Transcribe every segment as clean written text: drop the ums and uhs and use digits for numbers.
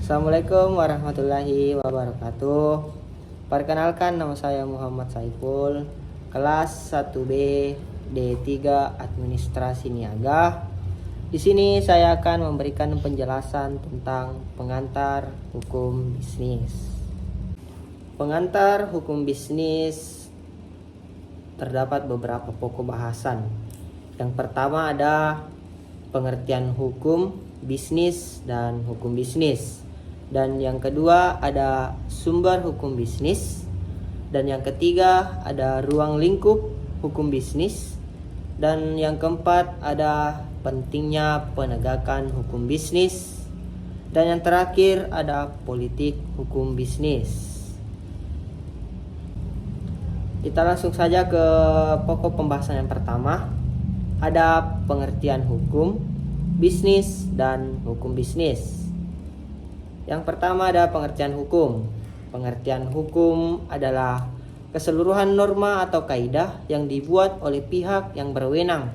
Assalamualaikum warahmatullahi wabarakatuh. Perkenalkan, nama saya Muhammad Saiful, kelas 1B D3 Administrasi Niaga. Di sini saya akan memberikan penjelasan tentang pengantar hukum bisnis. Pengantar hukum bisnis terdapat beberapa pokok bahasan. Yang pertama ada pengertian hukum bisnis dan hukum bisnis. Dan yang kedua ada sumber hukum bisnis. Dan yang ketiga ada ruang lingkup hukum bisnis. Dan yang keempat ada pentingnya penegakan hukum bisnis. Dan yang terakhir ada politik hukum bisnis. Kita langsung saja ke pokok pembahasan yang pertama. Ada pengertian hukum bisnis dan hukum bisnis. Yang pertama ada pengertian hukum. Pengertian hukum adalah keseluruhan norma atau kaidah yang dibuat oleh pihak yang berwenang,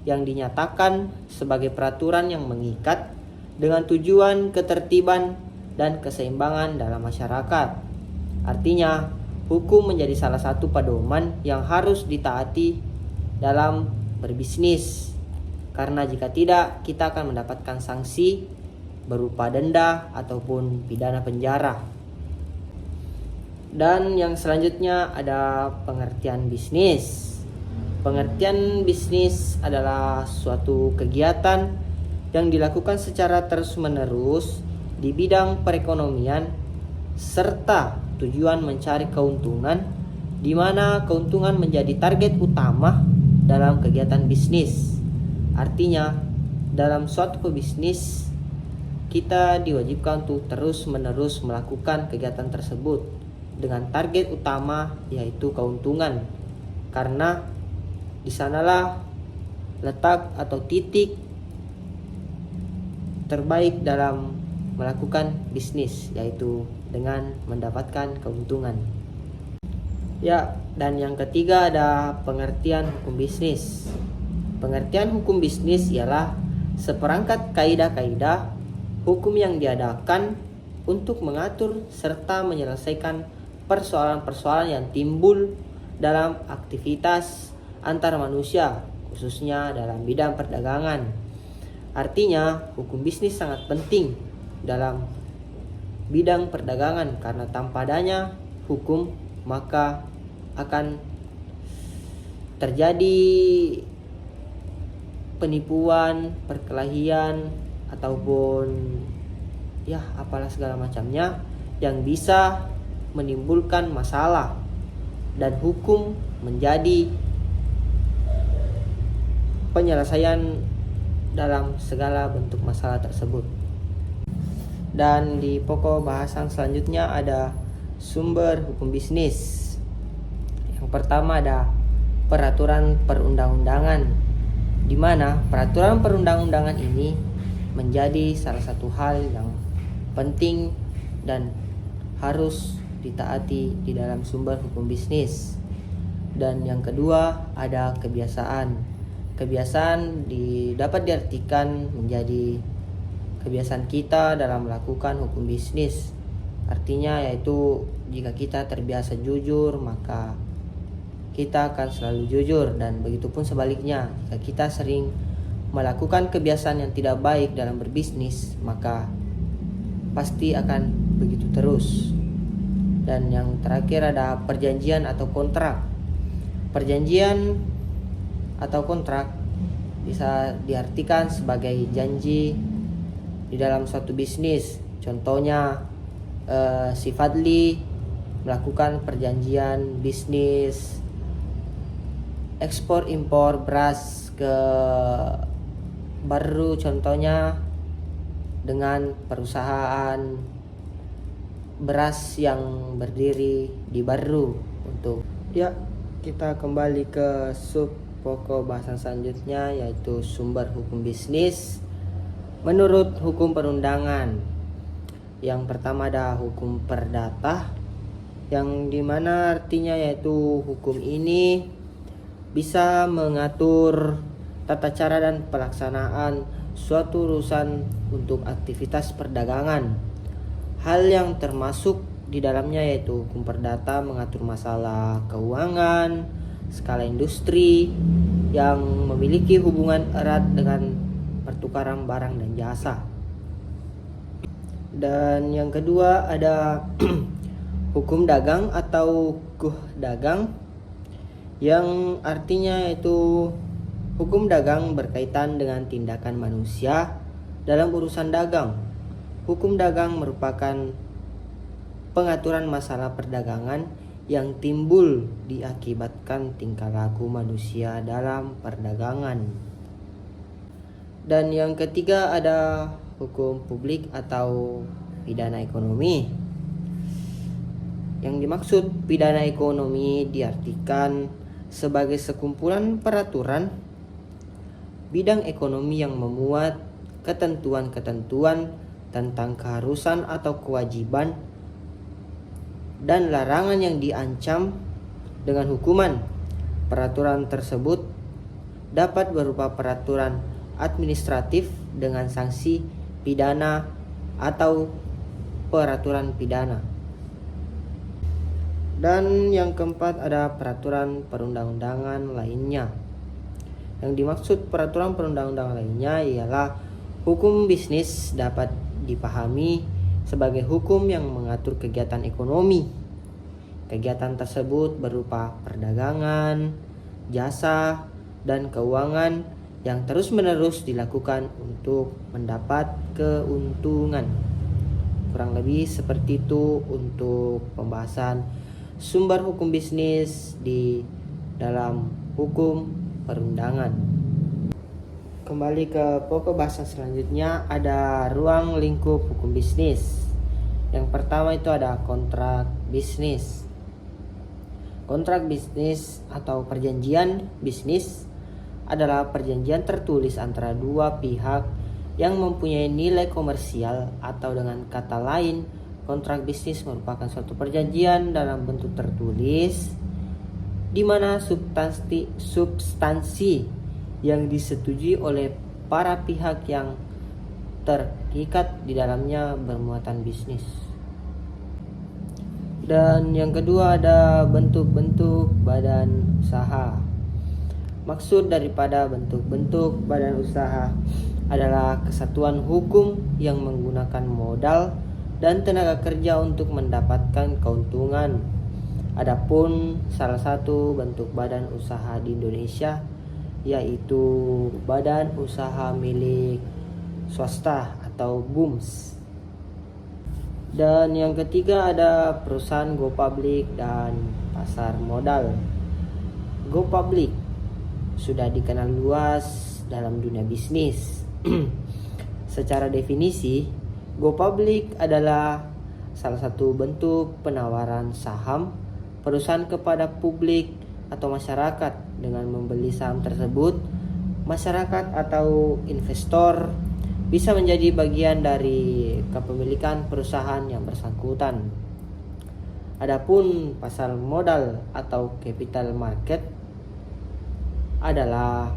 yang dinyatakan sebagai peraturan yang mengikat dengan tujuan ketertiban dan keseimbangan dalam masyarakat. Artinya, hukum menjadi salah satu pedoman yang harus ditaati dalam berbisnis. Karena jika tidak, kita akan mendapatkan sanksi berupa denda ataupun pidana penjara. Dan yang selanjutnya ada pengertian bisnis. Pengertian bisnis adalah suatu kegiatan yang dilakukan secara terus-menerus di bidang perekonomian serta tujuan mencari keuntungan, di mana keuntungan menjadi target utama dalam kegiatan bisnis. Artinya, dalam suatu pebisnis kita diwajibkan untuk terus-menerus melakukan kegiatan tersebut dengan target utama yaitu keuntungan, karena di sanalah letak atau titik terbaik dalam melakukan bisnis, yaitu dengan mendapatkan keuntungan. Ya, dan yang ketiga ada pengertian hukum bisnis. Pengertian hukum bisnis ialah seperangkat kaidah-kaidah hukum yang diadakan untuk mengatur serta menyelesaikan persoalan-persoalan yang timbul dalam aktivitas antar manusia, khususnya dalam bidang perdagangan. Artinya, hukum bisnis sangat penting dalam bidang perdagangan, karena tanpa adanya hukum maka akan terjadi penipuan, perkelahian, ataupun ya apalah segala macamnya yang bisa menimbulkan masalah, dan hukum menjadi penyelesaian dalam segala bentuk masalah tersebut. Dan di pokok bahasan selanjutnya ada sumber hukum bisnis. Yang pertama ada peraturan perundang-undangan, di mana peraturan perundang-undangan ini menjadi salah satu hal yang penting dan harus ditaati di dalam sumber hukum bisnis. Dan yang kedua ada kebiasaan. Kebiasaan dapat diartikan menjadi kebiasaan kita dalam melakukan hukum bisnis. Artinya yaitu jika kita terbiasa jujur, maka kita akan selalu jujur, dan begitupun sebaliknya, jika kita sering melakukan kebiasaan yang tidak baik dalam berbisnis, maka pasti akan begitu terus. Dan yang terakhir ada perjanjian atau kontrak. Perjanjian atau kontrak bisa diartikan sebagai janji di dalam suatu bisnis. Contohnya si Fadli melakukan perjanjian bisnis ekspor impor beras ke Baru, contohnya dengan perusahaan beras yang berdiri di Baru. Untuk kita kembali ke sub pokok bahasan selanjutnya, yaitu sumber hukum bisnis menurut hukum perundangan. Yang pertama ada hukum perdata, yang dimana artinya yaitu hukum ini bisa mengatur tata cara dan pelaksanaan suatu urusan untuk aktivitas perdagangan. Hal yang termasuk di dalamnya yaitu hukum perdata mengatur masalah keuangan, skala industri yang memiliki hubungan erat dengan pertukaran barang dan jasa. Dan yang kedua ada hukum dagang atau hukum dagang, yang artinya yaitu hukum dagang berkaitan dengan tindakan manusia dalam urusan dagang. Hukum dagang merupakan pengaturan masalah perdagangan yang timbul diakibatkan tingkah laku manusia dalam perdagangan. Dan yang ketiga ada hukum publik atau pidana ekonomi. Yang dimaksud pidana ekonomi diartikan sebagai sekumpulan peraturan bidang ekonomi yang memuat ketentuan-ketentuan tentang keharusan atau kewajiban dan larangan yang diancam dengan hukuman. Peraturan tersebut dapat berupa peraturan administratif dengan sanksi pidana atau peraturan pidana. Dan yang keempat ada peraturan perundang-undangan lainnya. Yang dimaksud peraturan perundang-undangan lainnya ialah hukum bisnis dapat dipahami sebagai hukum yang mengatur kegiatan ekonomi. Kegiatan tersebut berupa perdagangan, jasa, dan keuangan yang terus-menerus dilakukan untuk mendapat keuntungan. Kurang lebih seperti itu untuk pembahasan sumber hukum bisnis di dalam hukum perundangan. Kembali ke pokok bahasan selanjutnya, ada ruang lingkup hukum bisnis. Yang pertama itu ada kontrak bisnis. Kontrak bisnis atau perjanjian bisnis adalah perjanjian tertulis antara dua pihak yang mempunyai nilai komersial, atau dengan kata lain, kontrak bisnis merupakan suatu perjanjian dalam bentuk tertulis di mana substansi yang disetujui oleh para pihak yang terikat di dalamnya bermuatan bisnis. Dan yang kedua ada bentuk-bentuk badan usaha. Maksud daripada bentuk-bentuk badan usaha adalah kesatuan hukum yang menggunakan modal dan tenaga kerja untuk mendapatkan keuntungan. Adapun salah satu bentuk badan usaha di Indonesia yaitu badan usaha milik swasta atau BUMS. Dan yang ketiga ada perusahaan go public dan pasar modal. Go public sudah dikenal luas dalam dunia bisnis. Secara definisi, go public adalah salah satu bentuk penawaran saham perusahaan kepada publik atau masyarakat. Dengan membeli saham tersebut, masyarakat atau investor bisa menjadi bagian dari kepemilikan perusahaan yang bersangkutan. Adapun pasar modal atau capital market adalah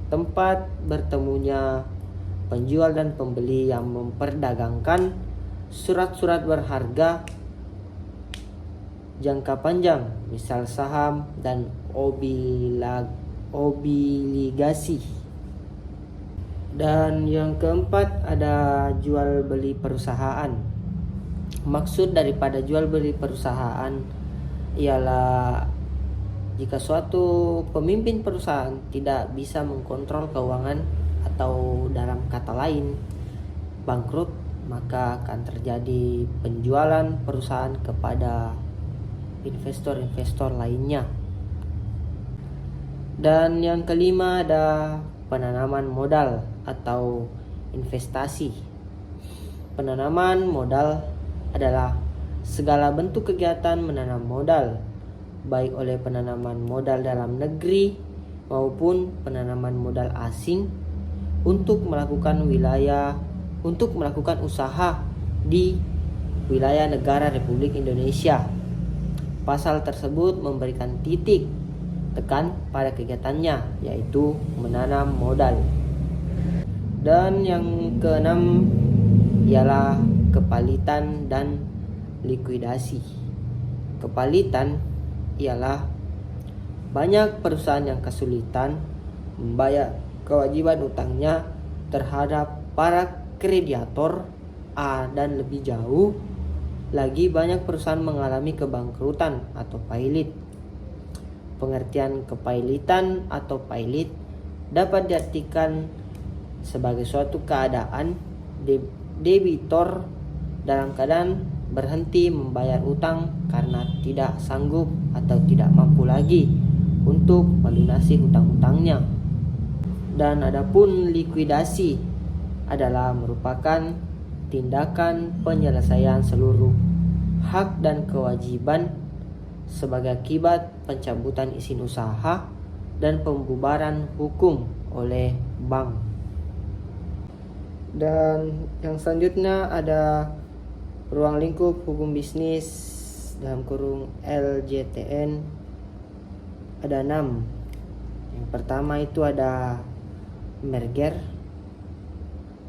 tempat bertemunya penjual dan pembeli yang memperdagangkan surat-surat berharga jangka panjang, misal saham dan obligasi. Dan yang keempat ada jual beli perusahaan. Maksud daripada jual beli perusahaan ialah jika suatu pemimpin perusahaan tidak bisa mengkontrol keuangan, atau dalam kata lain bangkrut, maka akan terjadi penjualan perusahaan kepada investor-investor lainnya. Dan yang kelima ada penanaman modal atau investasi. Penanaman modal adalah segala bentuk kegiatan menanam modal, baik oleh penanaman modal dalam negeri maupun penanaman modal asing untuk melakukan usaha di wilayah negara Republik Indonesia. Pasal tersebut memberikan titik tekan pada kegiatannya, yaitu menanam modal. Dan yang keenam ialah kepalitan dan likuidasi. Kepalitan ialah banyak perusahaan yang kesulitan membayar kewajiban utangnya terhadap para kreditor dan lebih jauh lagi banyak perusahaan mengalami kebangkrutan atau pailit. Pengertian kepailitan atau pailit dapat diartikan sebagai suatu keadaan debitor dalam keadaan berhenti membayar utang karena tidak sanggup atau tidak mampu lagi untuk melunasi hutang-hutangnya. Dan adapun likuidasi adalah merupakan tindakan penyelesaian seluruh hak dan kewajiban sebagai akibat pencabutan izin usaha dan pembubaran hukum oleh bank. Dan yang selanjutnya ada ruang lingkup hukum bisnis dalam kurung LJTN ada 6. Yang pertama itu ada merger.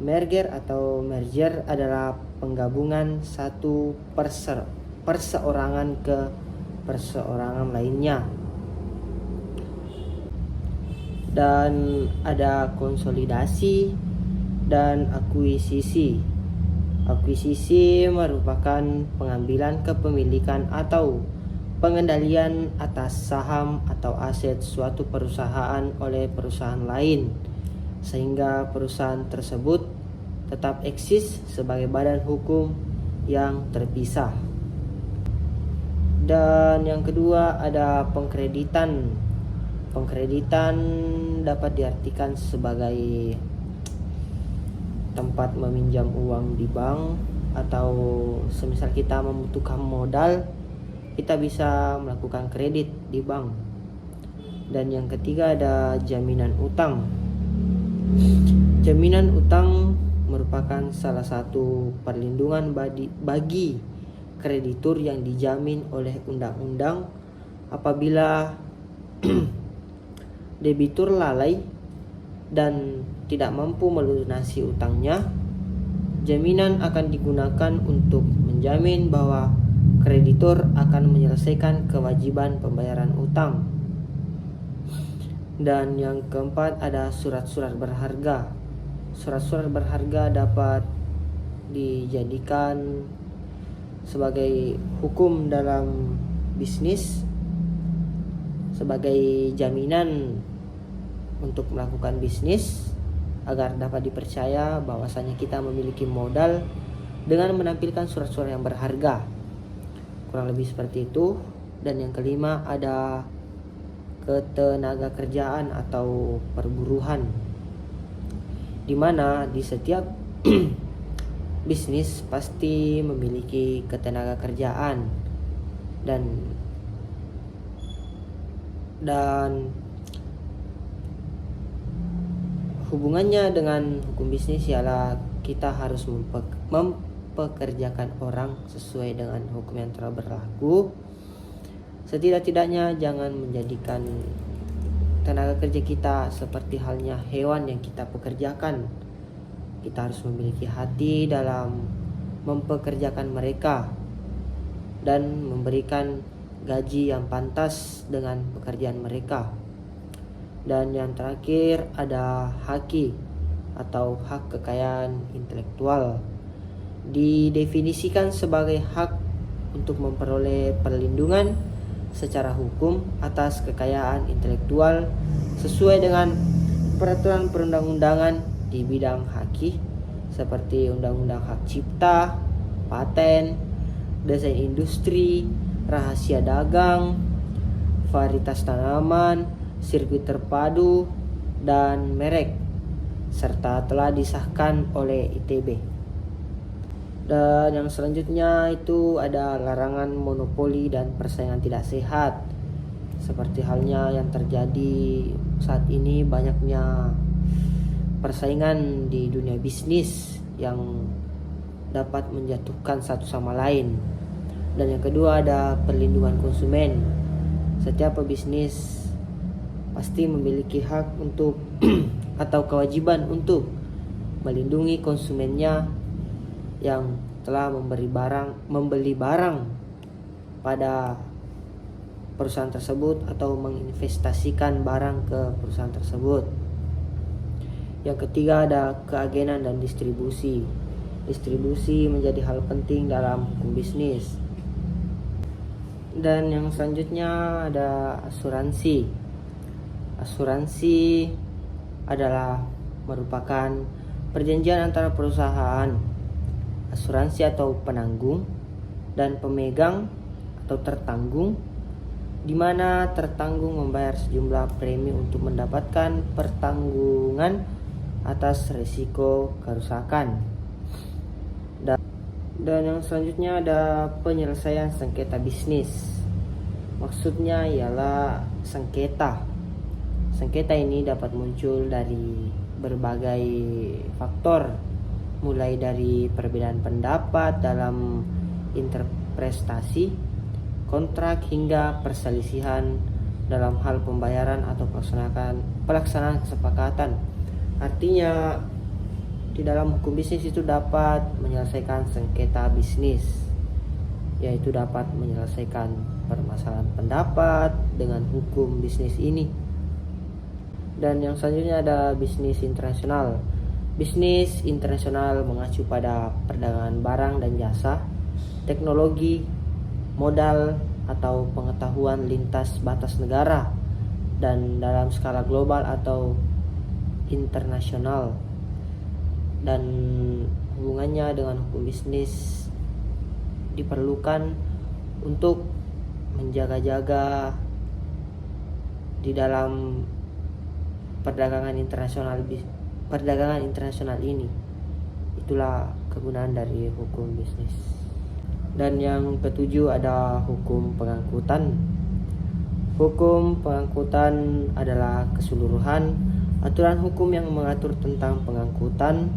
Merger atau merger adalah penggabungan satu perseorangan ke perseorangan lainnya. Dan ada konsolidasi dan akuisisi. Akuisisi merupakan pengambilan kepemilikan atau pengendalian atas saham atau aset suatu perusahaan oleh perusahaan lain, sehingga perusahaan tersebut tetap eksis sebagai badan hukum yang terpisah. Dan yang kedua ada pengkreditan. Pengkreditan dapat diartikan sebagai tempat meminjam uang di bank, atau semisal kita membutuhkan modal, kita bisa melakukan kredit di bank. Dan yang ketiga ada jaminan utang. Jaminan utang merupakan salah satu perlindungan bagi kreditur yang dijamin oleh undang-undang apabila debitur lalai dan tidak mampu melunasi utangnya. Jaminan akan digunakan untuk menjamin bahwa kreditur akan menyelesaikan kewajiban pembayaran utang. Dan yang keempat ada surat-surat berharga. Surat-surat berharga dapat dijadikan sebagai hukum dalam bisnis, sebagai jaminan untuk melakukan bisnis agar dapat dipercaya bahwasanya kita memiliki modal dengan menampilkan surat-surat yang berharga. Kurang lebih seperti itu. Dan yang kelima ada ketenaga kerjaan atau perburuhan, di mana di setiap bisnis pasti memiliki ketenaga kerjaan dan hubungannya dengan hukum bisnis ialah kita harus mempekerjakan orang sesuai dengan hukum yang telah berlaku. Setidak-tidaknya jangan menjadikan tenaga kerja kita seperti halnya hewan yang kita pekerjakan. Kita harus memiliki hati dalam mempekerjakan mereka dan memberikan gaji yang pantas dengan pekerjaan mereka. Dan yang terakhir ada haki atau hak kekayaan intelektual. Didefinisikan sebagai hak untuk memperoleh perlindungan secara hukum atas kekayaan intelektual sesuai dengan peraturan perundang-undangan di bidang haki seperti Undang-Undang Hak Cipta, Paten, Desain Industri, Rahasia Dagang, Varietas Tanaman, sirkuit terpadu, dan merek, serta telah disahkan oleh ITB. Dan yang selanjutnya itu ada larangan monopoli dan persaingan tidak sehat. Seperti halnya yang terjadi saat ini, banyaknya persaingan di dunia bisnis yang dapat menjatuhkan satu sama lain. Dan yang kedua ada perlindungan konsumen. Setiap pebisnis pasti memiliki hak untuk atau kewajiban untuk melindungi konsumennya yang telah membeli barang pada perusahaan tersebut atau menginvestasikan barang ke perusahaan tersebut. Yang ketiga ada keagenan dan distribusi. Distribusi menjadi hal penting dalam hukum bisnis. Dan yang selanjutnya ada asuransi. Asuransi adalah merupakan perjanjian antara perusahaan, asuransi atau penanggung, dan pemegang atau tertanggung, di mana tertanggung membayar sejumlah premi untuk mendapatkan pertanggungan atas risiko kerusakan. Dan yang selanjutnya ada penyelesaian sengketa bisnis. Maksudnya ialah sengketa. Sengketa ini dapat muncul dari berbagai faktor, mulai dari perbedaan pendapat dalam interpretasi kontrak hingga perselisihan dalam hal pembayaran atau pelaksanaan kesepakatan. Artinya di dalam hukum bisnis itu dapat menyelesaikan sengketa bisnis, yaitu dapat menyelesaikan permasalahan pendapat dengan hukum bisnis ini. Dan yang selanjutnya ada bisnis internasional. Bisnis internasional mengacu pada perdagangan barang dan jasa, teknologi, modal, atau pengetahuan lintas batas negara dan dalam skala global atau internasional. Dan hubungannya dengan hukum bisnis diperlukan untuk menjaga-jaga di dalam perdagangan internasional ini. Itulah kegunaan dari hukum bisnis. Dan yang ketujuh ada hukum pengangkutan. Hukum pengangkutan adalah keseluruhan aturan hukum yang mengatur tentang pengangkutan.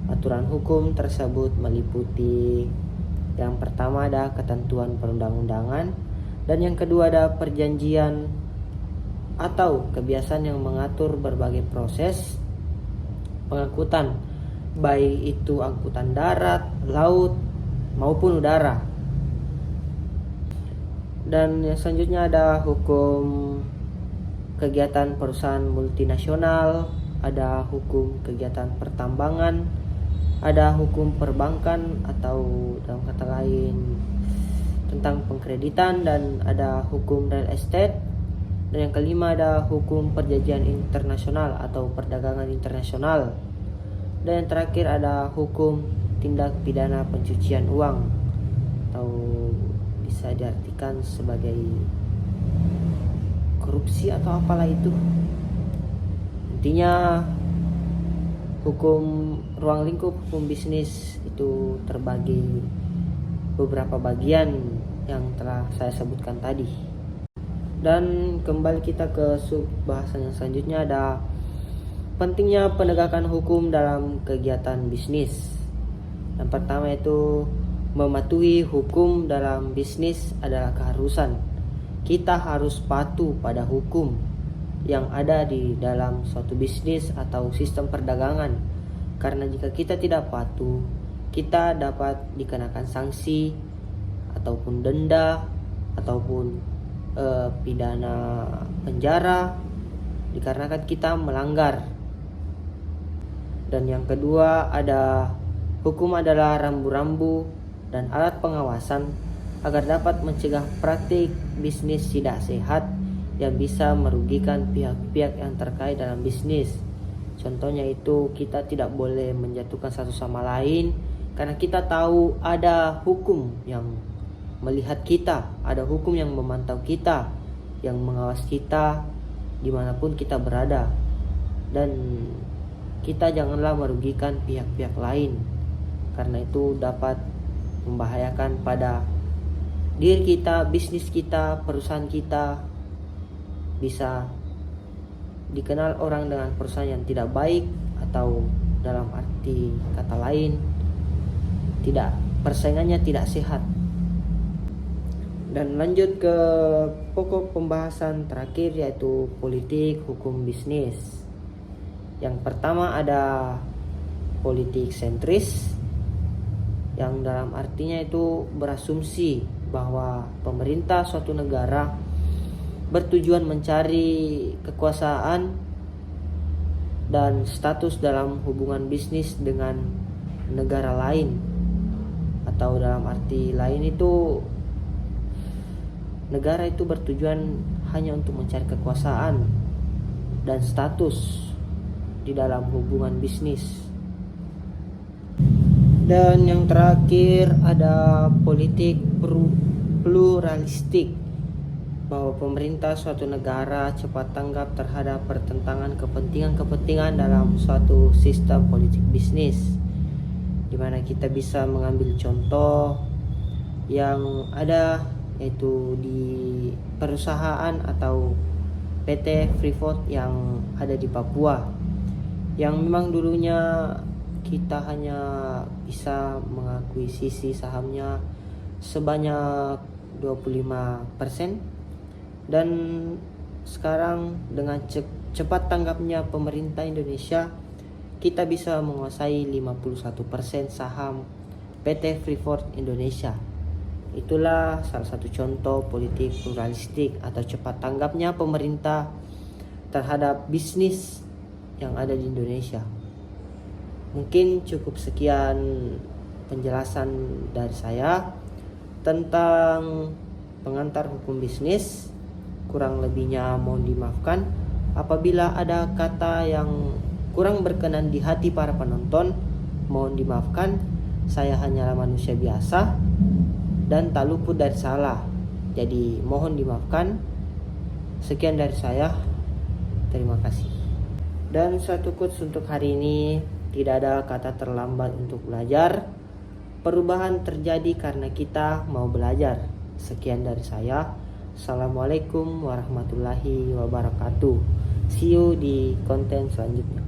Aturan hukum tersebut meliputi yang pertama ada ketentuan perundang-undangan, dan yang kedua ada perjanjian atau kebiasaan yang mengatur berbagai proses pengangkutan, baik itu angkutan darat, laut, maupun udara. Dan yang selanjutnya ada hukum kegiatan perusahaan multinasional, ada hukum kegiatan pertambangan, ada hukum perbankan atau dalam kata lain tentang pengkreditan, dan ada hukum real estate. Dan yang kelima ada hukum perjanjian internasional atau perdagangan internasional. Dan yang terakhir ada hukum tindak pidana pencucian uang atau bisa diartikan sebagai korupsi atau apalah itu. Intinya hukum ruang lingkup hukum bisnis itu terbagi beberapa bagian yang telah saya sebutkan tadi. Dan kembali kita ke sub bahasan yang selanjutnya, ada pentingnya penegakan hukum dalam kegiatan bisnis. Yang pertama itu mematuhi hukum dalam bisnis adalah keharusan. Kita harus patuh pada hukum yang ada di dalam suatu bisnis atau sistem perdagangan. Karena jika kita tidak patuh, kita dapat dikenakan sanksi ataupun denda ataupun pidana penjara dikarenakan kita melanggar. Dan yang kedua ada hukum adalah rambu-rambu dan alat pengawasan agar dapat mencegah praktik bisnis tidak sehat yang bisa merugikan pihak-pihak yang terkait dalam bisnis. Contohnya itu kita tidak boleh menjatuhkan satu sama lain karena kita tahu ada hukum yang melihat kita, ada hukum yang memantau kita, yang mengawas kita dimanapun kita berada, dan kita janganlah merugikan pihak-pihak lain, karena itu dapat membahayakan pada diri kita, bisnis kita, perusahaan kita. Bisa dikenal orang dengan perusahaan yang tidak baik, atau dalam arti kata lain persaingannya tidak sehat. Dan lanjut ke pokok pembahasan terakhir, yaitu politik, hukum, bisnis. Yang pertama ada politik sentris, yang dalam artinya itu berasumsi bahwa pemerintah suatu negara bertujuan mencari kekuasaan dan status dalam hubungan bisnis dengan negara lain, atau dalam arti lain itu negara itu bertujuan hanya untuk mencari kekuasaan dan status di dalam hubungan bisnis. Dan yang terakhir ada politik pluralistik, bahwa pemerintah suatu negara cepat tanggap terhadap pertentangan kepentingan dalam suatu sistem politik bisnis, di mana kita bisa mengambil contoh yang ada, yaitu di perusahaan atau PT Freeport yang ada di Papua, yang memang dulunya kita hanya bisa mengakuisisi sahamnya sebanyak 25%, dan sekarang dengan cepat tanggapnya pemerintah Indonesia, kita bisa menguasai 51% saham PT Freeport Indonesia. Itulah salah satu contoh politik pluralistik atau cepat tanggapnya pemerintah terhadap bisnis yang ada di Indonesia. Mungkin cukup sekian penjelasan dari saya tentang pengantar hukum bisnis. Kurang lebihnya mohon dimaafkan. Apabila ada kata yang kurang berkenan di hati para penonton, mohon dimaafkan. Saya hanyalah manusia biasa dan tak luput dari salah, jadi mohon dimaafkan. Sekian dari saya, terima kasih. Dan satu quotes untuk hari ini, tidak ada kata terlambat untuk belajar. Perubahan terjadi karena kita mau belajar. Sekian dari saya. Assalamualaikum warahmatullahi wabarakatuh. See you di konten selanjutnya.